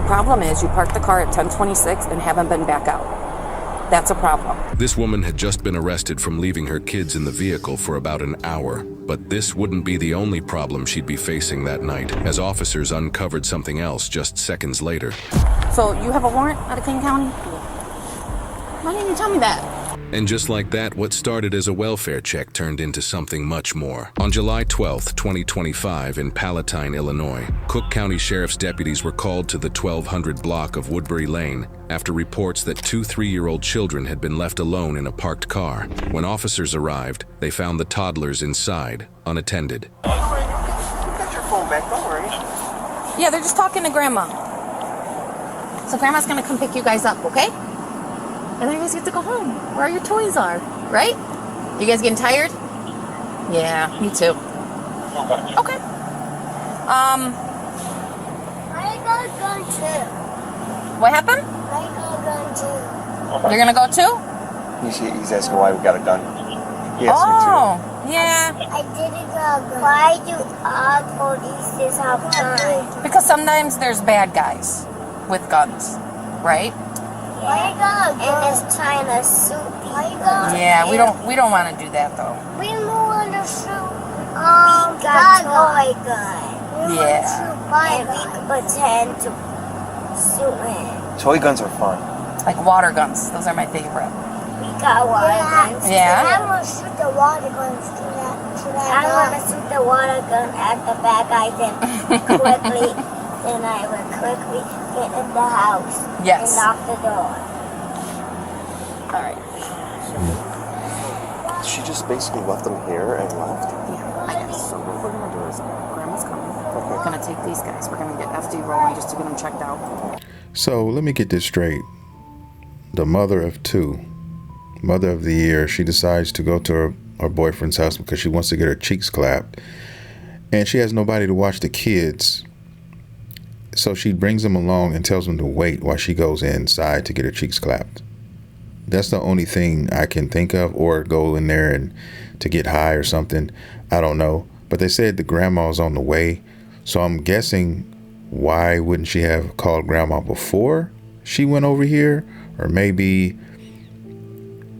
problem is you parked the car at 10:26 and haven't been back out. That's a problem. This woman had just been arrested from leaving her kids in the vehicle for about an hour. But this wouldn't be the only problem she'd be facing that night, as officers uncovered something else just seconds later. So you have a warrant out of King County? Why didn't you tell me that? And just like that, what started as a welfare check turned into something much more. On July 12th, 2025, in Palatine, Illinois, Cook County Sheriff's deputies were called to the 1200 block of Woodbury Lane after reports that 2 3-year-old children had been left alone in a parked car. When officers arrived, they found the toddlers inside, unattended. You got your phone back, don't worry. Yeah, they're just talking to Grandma. So Grandma's gonna come pick you guys up, okay? And then you guys get to go home, where your toys are, right? You guys getting tired? Yeah, me too. Okay. I got a gun too. What happened? I got a gun too. You're gonna go too? He's asking why we got a gun. Yes, Yeah. I didn't got a gun. Why do all police have guns? Because sometimes there's bad guys with guns, right? Why you got a gun? And it's trying to shoot people. Yeah, we don't want to do that though. We don't want to shoot. Got toy gun. Yeah. And we could pretend to shoot him. Toy guns are fun. Like water guns. Those are my favorite. We got water guns. Yeah. I want to shoot the water guns to that I want to shoot the water gun at the bad guy, then quickly, then I will quickly get in the house. Yes. And lock the door. All right. She just basically left them here and left? Yeah, I guess. So what we're going to do is Grandma's coming. We're going to take these guys. We're going to get FD rolling just to get them checked out. So let me get this straight. The mother of two, mother of the year, she decides to go to her boyfriend's house because she wants to get her cheeks clapped. And she has nobody to watch the kids. So she brings them along and tells them to wait while she goes inside to get her cheeks clapped. That's the only thing I can think of, or go in there and to get high or something. I don't know. But they said the grandma's on the way. So I'm guessing, why wouldn't she have called grandma before she went over here? Or maybe,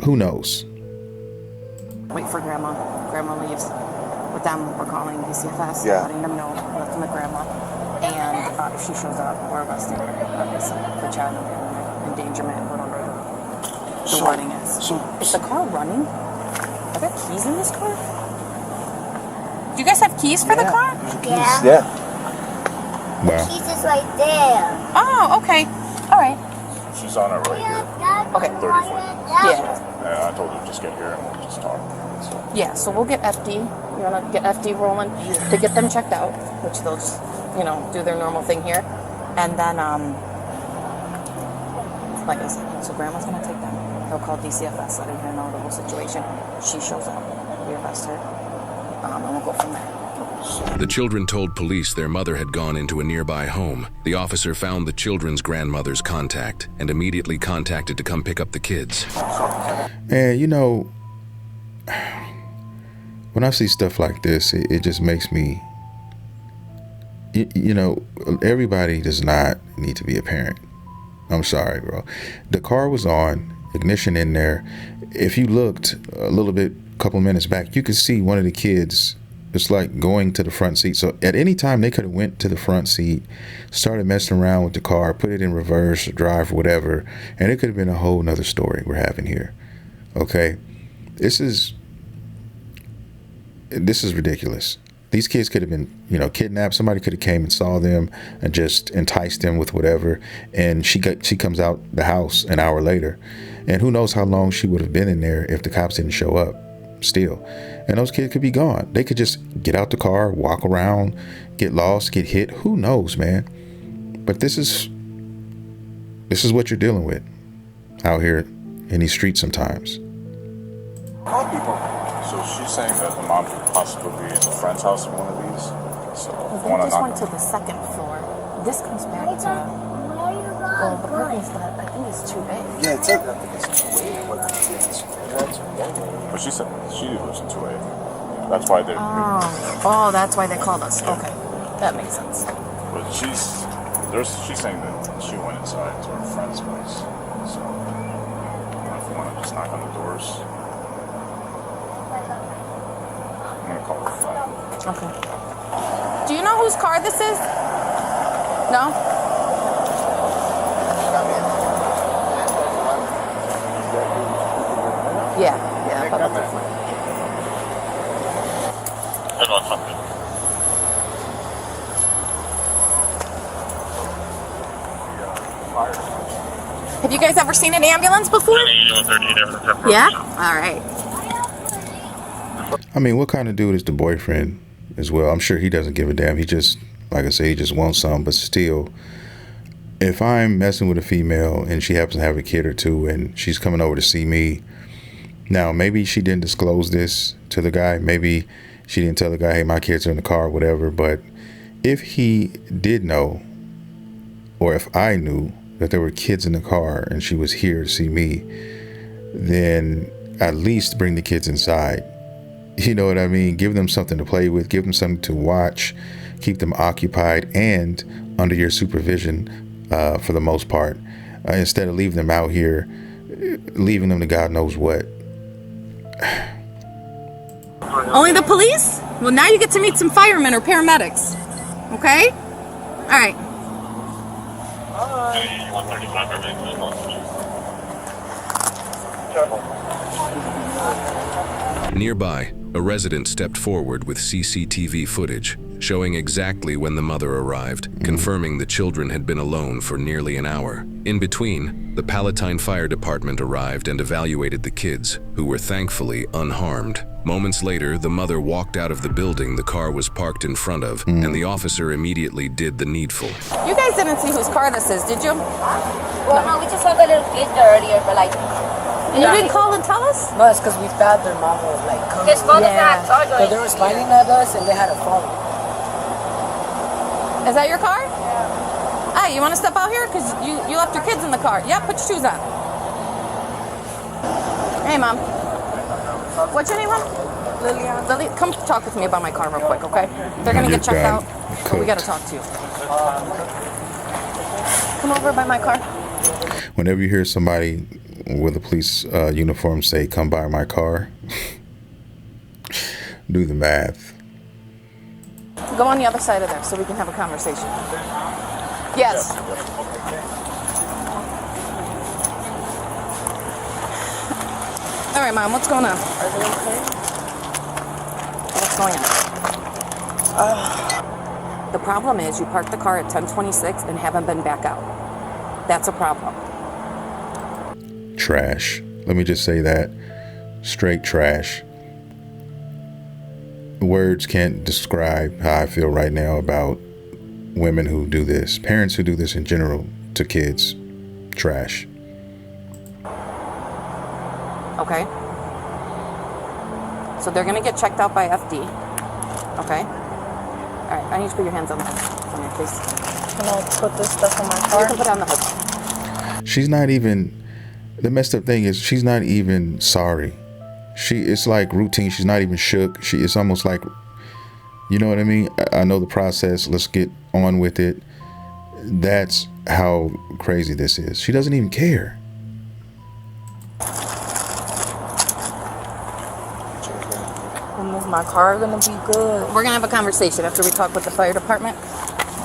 who knows? Wait for Grandma. Grandma leaves. With them, we're calling DCFS, letting them know we left them with Grandma. And if she shows up, we're arresting her, obviously, for child endangerment, whatever the wording is. Is the car running? Are there keys in this car? Do you guys have keys for the car? Yeah. Wow. Keys is right there. Oh, okay. All right. She's on it right here. Okay. 30 foot. Yeah. And I told her just get here and we'll just talk. So. Yeah, so we'll get FD. You want to get FD rolling to get them checked out, which they'll just, do their normal thing here. And then, like I said, so Grandma's going to take them. They'll call DCFS, letting her know the whole situation. She shows up. We arrest her. And we'll go from there. The children told police their mother had gone into a nearby home. The officer found the children's grandmother's contact and immediately contacted to come pick up the kids. And when I see stuff like this, it just makes me, everybody does not need to be a parent. I'm sorry, bro. The car was on, ignition in there. If you looked a little bit, a couple minutes back, you could see one of the kids, it's like going to the front seat. So at any time they could have went to the front seat, started messing around with the car, put it in reverse or drive, whatever, and it could have been a whole nother story we're having here. Okay? This is ridiculous. These kids could have been, kidnapped. Somebody could have came and saw them and just enticed them with whatever. And she comes out the house an hour later. And who knows how long she would have been in there if the cops didn't show up still. And those kids could be gone. They could just get out the car, walk around, get lost, get hit. Who knows, man? But this is what you're dealing with out here in these streets sometimes. Call people. So she's saying that the mom could possibly be in a friend's house in one of these. So They just went to the second floor. This comes back to the purpose, but I think it's too big. Yeah, it's But she said she lives in 2A. That's why they're. Oh, that's why they called us. Okay, that makes sense. But she's She's saying that she went inside to her friend's place. So, if you want to just knock on the doors, I'm going to call her flat. Okay. Do you know whose car this is? No? Yeah, I thought that was fine. Have you guys ever seen an ambulance before? Yeah? All right. I mean, what kind of dude is the boyfriend as well? I'm sure he doesn't give a damn. He just, like I say, he just wants some. But still, if I'm messing with a female and she happens to have a kid or two and she's coming over to see me, now maybe she didn't disclose this to the guy. Maybe she didn't tell the guy, hey, my kids are in the car or whatever. But if he did know, or if I knew that there were kids in the car and she was here to see me, then at least bring the kids inside. You know what I mean? Give them something to play with, give them something to watch, keep them occupied and under your supervision for the most part, instead of leaving them out here, leaving them to God knows what. Only the police? Well, now you get to meet some firemen or paramedics. Okay? All right. Nearby, a resident stepped forward with CCTV footage showing exactly when the mother arrived, confirming the children had been alone for nearly an hour. In between, the Palatine Fire Department arrived and evaluated the kids, who were thankfully unharmed. Moments later, the mother walked out of the building the car was parked in front of, and the officer immediately did the needful. You guys didn't see whose car this is, did you? Well, no, we just saw the little kids earlier, but like... And you didn't call and tell us? No, it's because we thought their mom was like coming. His father's not charged. So they were smiling at us and they had a phone. Is that your car? Yeah. Hey, you want to step out here? Because you left your kids in the car. Yeah, put your shoes on. Hey, Mom. What's your name, Mom? Lillian. Lily, come talk with me about my car real quick, okay? They're going to get checked out, but we got to talk to you. Come over by my car. Whenever you hear somebody with a police uniform say, come by my car, do the math. Go on the other side of there so we can have a conversation. Yes. All right, Mom, what's going on? Are they okay? What's going on? The problem is you parked the car at 1026 and haven't been back out. That's a problem. Trash. Let me just say that. Straight trash. Words can't describe how I feel right now about women who do this, parents who do this in general to kids. Trash. Okay. So they're gonna get checked out by FD. Okay. All right. I need you to put your hands on your face. Can I put this stuff on my You car? can put it on the hood. She's not even. The messed up thing is she's not even sorry. It's like routine. She's not even shook. It's almost like, you know what I mean? I know the process. Let's get on with it. That's how crazy this is. She doesn't even care. Move my car gonna be good. We're gonna have a conversation after we talk with the fire department.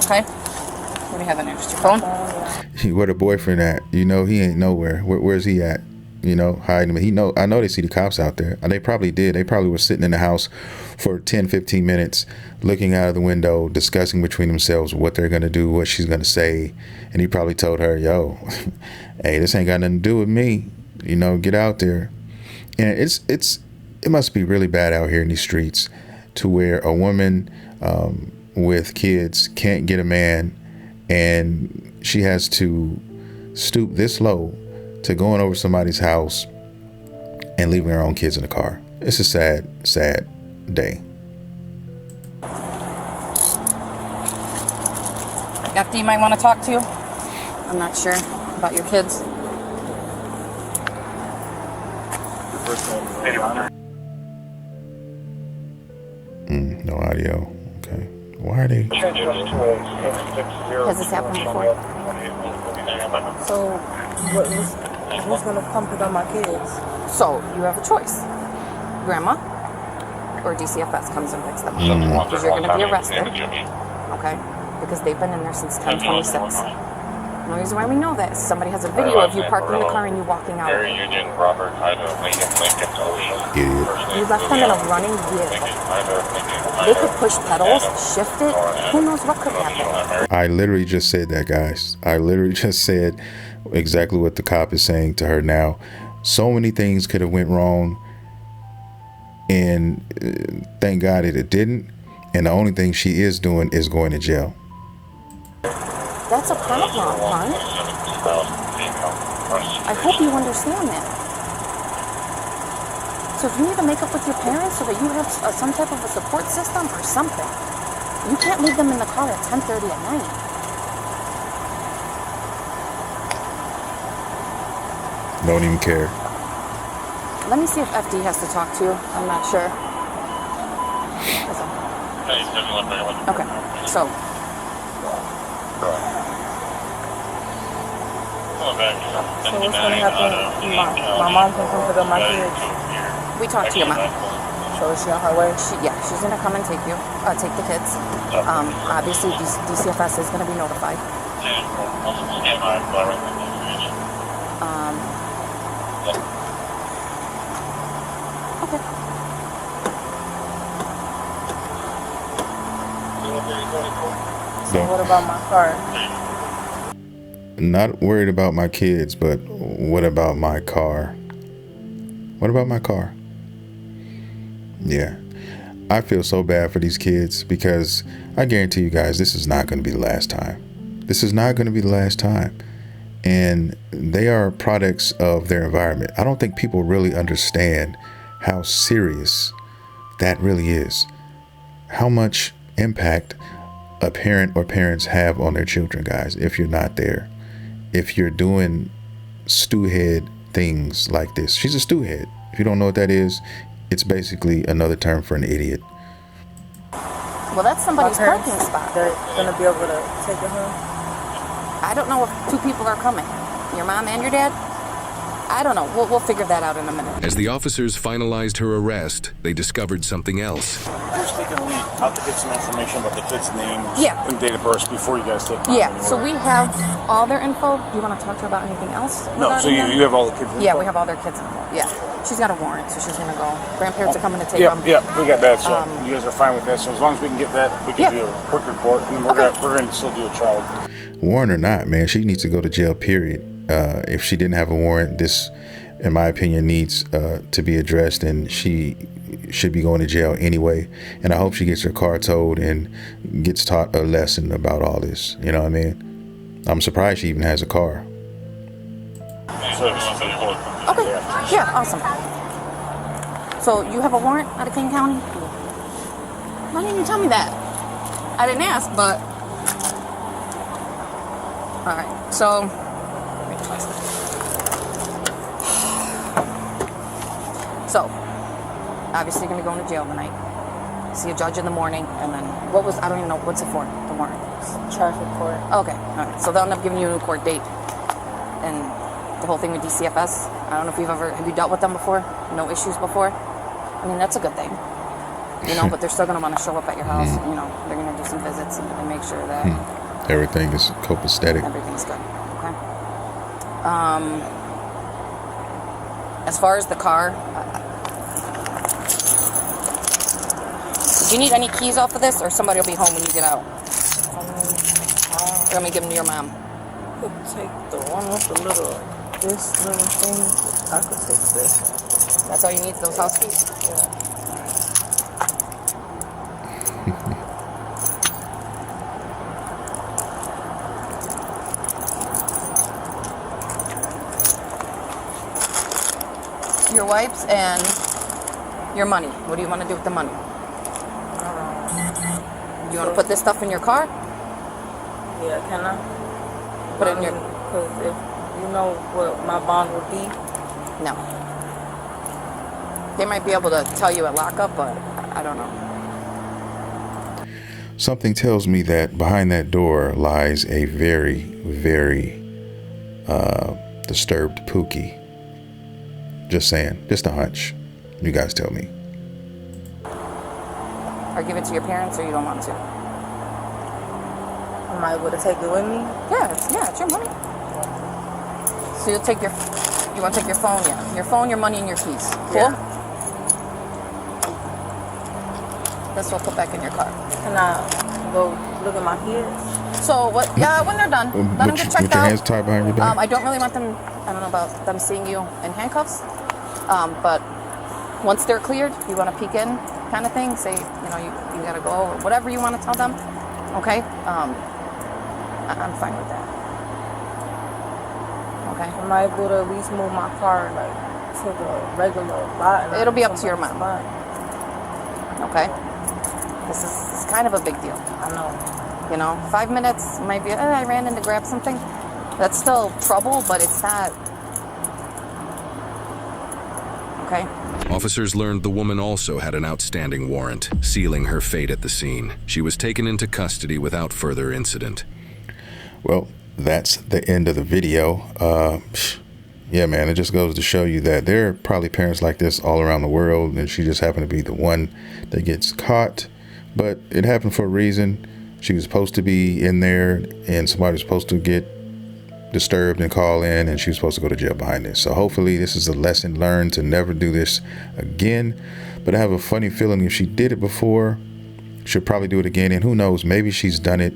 Okay. What do you have in there? Just your phone? Where the boyfriend at? You know, he ain't nowhere. Where's he at? You know, hiding. I know they see the cops out there. They probably did. They probably were sitting in the house for 10, 15 minutes, looking out of the window, discussing between themselves what they're going to do, what she's going to say. And he probably told her, yo, hey, this ain't got nothing to do with me. You know, get out there. And it must be really bad out here in these streets to where a woman with kids can't get a man, and she has to stoop this low to going over somebody's house and leaving her own kids in the car. It's a sad, sad day. FD, you might want to talk to you. I'm not sure about your kids. No audio. Okay. Why Why are they? Has this happened before? So, who's gonna come pick up my kids? So you have a choice. Grandma or DCFS comes and picks them up. Because you're going to be arrested. Okay? Because they've been in there since 10/26. And the reason why we know that is somebody has a video of you parking the car and you walking out. Idiot. You left them in a running vehicle. They could push pedals, shift it. Who knows what could happen? I literally just said that, guys. I literally just said exactly what the cop is saying to her now. So many things could have went wrong, and thank God that it didn't. And the only thing she is doing is going to jail. That's a problem, hon. I hope you understand that. So if you need to make up with your parents so that you have some type of a support system or something, you can't leave them in the car at 10:30 at night. Don't even care. Let me see if FD has to talk to you. I'm not sure. Okay, so. So what's gonna happen? My mom can come pick up my kids. We talked to your mom. So is she on her way? She's gonna come and take you, take the kids. Obviously, DCFS is gonna be notified. Okay. So what about my car? Not worried about my kids, but what about my car? What about my car? Yeah. I feel so bad for these kids because I guarantee you guys, this is not going to be the last time. This is not going to be the last time. And they are products of their environment. I don't think people really understand how serious that really is. How much impact a parent or parents have on their children, guys, if you're not there. If you're doing stewhead things like this. She's a stewhead. If you don't know what that is, it's basically another term for an idiot. Well, that's somebody's My parents, parking spot. They're gonna be able to take it home. I don't know if two people are coming. Your mom and your dad? I don't know. We'll figure that out in a minute. As the officers finalized her arrest, they discovered something else. Who's taking the lead? I'll have to get some information about the kids' names and date of birth before you guys take them. Yeah, so we have all their info. Do you want to talk to her about anything else? No, so you have all the kids' info? Yeah, we have all their kids' info. Yeah. She's got a warrant, so she's going to go. Grandparents are coming to take them. Yeah, we got that. So you guys are fine with that. So as long as we can get that, we can do a quick report. And we're going to still do a trial. Warrant or not, man, she needs to go to jail, period. If she didn't have a warrant, this, in my opinion, needs to be addressed, and she should be going to jail anyway. And I hope she gets her car towed and gets taught a lesson about all this. You know what I mean? I'm surprised she even has a car. Okay, yeah, awesome. So you have a warrant out of King County? Why didn't you tell me that? I didn't ask, but... Alright, so... So, obviously you're going to go into jail tonight. See a judge in the morning, and then... I don't even know, what's it for, the warrant? Traffic court. Okay, alright. So they'll end up giving you a new court date. And the whole thing with DCFS, I don't know if have you dealt with them before? No issues before? I mean, that's a good thing. You know, but they're still going to want to show up at your house. You know, they're going to do some visits and make sure that... Everything is copacetic. Everything's good, okay? As far as the car... do you need any keys off of this, or somebody will be home when you get out? Let me give them to your mom. Could take the one with the this little thing. I could take this. That's all you need, those house keys? Yeah. Your wipes and your money. What do you want to do with the money? Do you want to put this stuff in your car? Yeah, can I? Put it in your... Because if you know what my bond would be. No. They might be able to tell you at lockup, but I don't know. Something tells me that behind that door lies a very, very disturbed Pookie. Just saying, just a hunch. You guys tell me. Or give it to your parents, or you don't want to? Am I able to take it with me? Yeah, it's your money. So you want to take your phone, yeah. Your phone, your money, and your keys. Cool? Yeah. This will put back in your car. Can I go look at my kids? So what? Yeah, when they're done, let them get checked With your out. hands tied behind your back? I don't really want them. I don't know about them seeing you in handcuffs. But once they're cleared, you want to peek in, kind of thing. Say, you gotta go, or whatever you want to tell them. Okay. I'm fine with that. Okay. Am I able to at least move my car like to the regular lot? and It'll be up not to your mom. spot? Okay. This is kind of a big deal. I know. 5 minutes might be. I ran in to grab something. That's still trouble, but it's not. Okay. Officers learned the woman also had an outstanding warrant, sealing her fate at the scene. She was taken into custody without further incident. Well, that's the end of the video. Yeah, man, it just goes to show you that there are probably parents like this all around the world, and she just happened to be the one that gets caught. But it happened for a reason. She was supposed to be in there, and somebody was supposed to get disturbed and call in, and she was supposed to go to jail behind this. So hopefully this is a lesson learned to never do this again. But I have a funny feeling if she did it before, she'll probably do it again. And who knows, maybe she's done it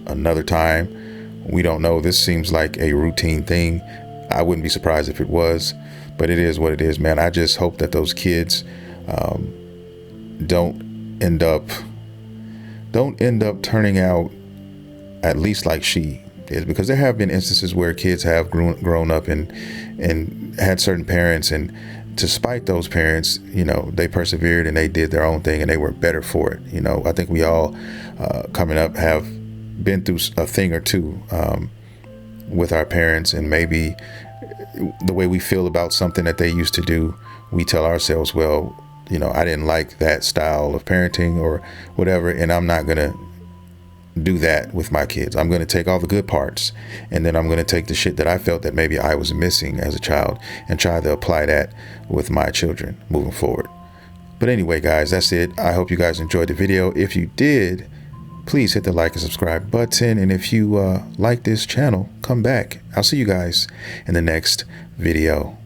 another time. We don't know. This seems like a routine thing. I wouldn't be surprised if it was, but it is what it is, man. I just hope that those kids don't end up turning out at least like she is, because there have been instances where kids have grown up and had certain parents, and despite those parents, they persevered and they did their own thing and they were better for it. I think we all coming up have been through a thing or two with our parents, and maybe the way we feel about something that they used to do, we tell ourselves, well, I didn't like that style of parenting or whatever, and I'm not gonna do that with my kids. I'm gonna take all the good parts, and then I'm gonna take the shit that I felt that maybe I was missing as a child and try to apply that with my children moving forward. But anyway, guys, that's it. I hope you guys enjoyed the video. If you did, please hit the like and subscribe button. And if you like this channel, come back. I'll see you guys in the next video.